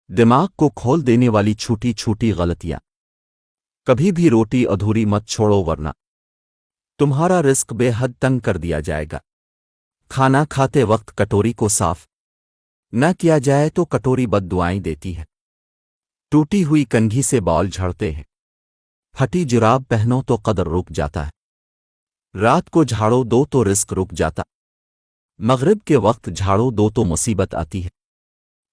दिमाग को खोल देने वाली छोटी छोटी गलतियां। कभी भी रोटी अधूरी मत छोड़ो वरना तुम्हारा रिस्क बेहद तंग कर दिया जाएगा। खाना खाते वक्त कटोरी को साफ न किया जाए तो कटोरी बद्दुआएं देती है। टूटी हुई कंघी से बाल झड़ते हैं। फटी जुराब पहनो तो कदर रुक जाता है। रात को झाड़ो दो तो रिस्क रुक जाता। मगरिब के वक्त झाड़ो दो तो मुसीबत आती है।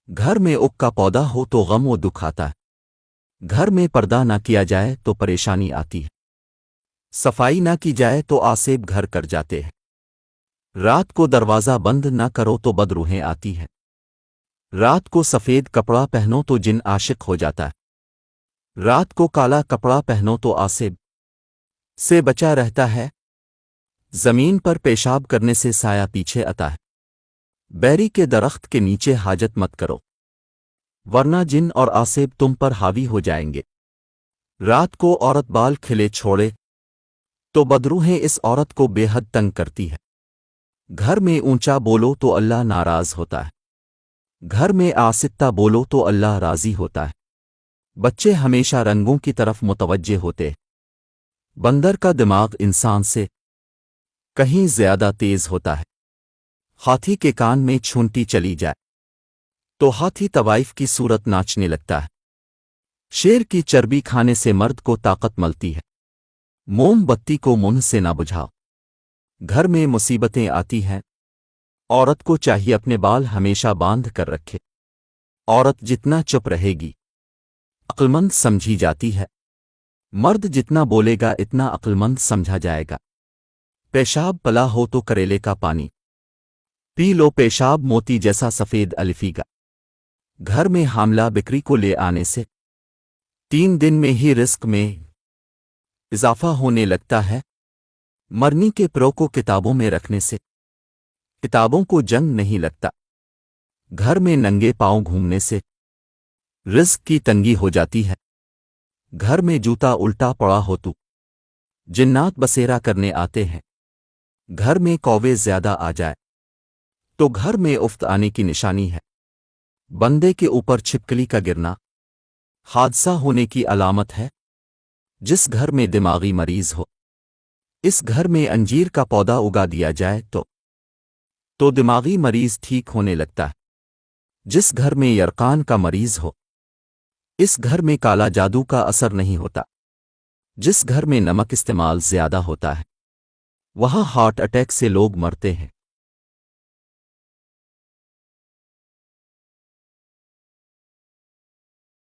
घर में उक का पौधा हो तो गम व दुख आता है। घर में पर्दा ना किया जाए तो परेशानी आती है। सफाई ना की जाए तो आसेब घर कर जाते हैं। रात को दरवाज़ा बंद ना करो तो बदरूहें आती हैं। रात को सफ़ेद कपड़ा पहनो तो जिन आशिक हो जाता है। रात को काला कपड़ा पहनो तो आसेब से बचा रहता है। ज़मीन पर पेशाब करने से साया पीछे आता है। बैरी के दरख्त के नीचे हाजत मत करो वरना जिन और आसेब तुम पर हावी हो जाएंगे। रात को औरत बाल खिले छोड़े तो बदरूहें इस औरत को बेहद तंग करती है। घर में ऊंचा बोलो तो अल्लाह नाराज होता है। घर में आसित्ता बोलो तो अल्लाह राजी होता है। बच्चे हमेशा रंगों की तरफ मुतवज्जे होते हैं। बंदर का दिमाग इंसान से कहीं ज्यादा तेज होता है। हाथी के कान में छूंटी चली जाए तो हाथी तवाइफ की सूरत नाचने लगता है। शेर की चर्बी खाने से मर्द को ताकत मिलती है। मोमबत्ती को मुंह से ना बुझाओ। घर में मुसीबतें आती हैं। औरत को चाहिए अपने बाल हमेशा बांध कर रखे। औरत जितना चुप रहेगी अक्लमंद समझी जाती है। मर्द जितना बोलेगा इतना अक्लमंद समझा जाएगा। पेशाब पला हो तो करेले का पानी पी लो। पेशाब मोती जैसा सफ़ेद अलिफीगा। घर में हामला बिक्री को ले आने से 3 दिन में ही रिस्क में इजाफा होने लगता है। मरनी के प्रो को किताबों में रखने से किताबों को जंग नहीं लगता। घर में नंगे पांव घूमने से रिस्क की तंगी हो जाती है। घर में जूता उल्टा पड़ा हो तो जिन्नात बसेरा करने आते हैं। घर में कौवे ज्यादा आ जाए तो घर में उफ्त आने की निशानी है। बंदे के ऊपर छिपकली का गिरना हादसा होने की अलामत है। जिस घर में दिमागी मरीज हो इस घर में अंजीर का पौधा उगा दिया जाए तो दिमागी मरीज ठीक होने लगता है। जिस घर में यरकान का मरीज हो इस घर में काला जादू का असर नहीं होता। जिस घर में नमक इस्तेमाल ज्यादा होता है वहां हार्ट अटैक से लोग मरते हैं।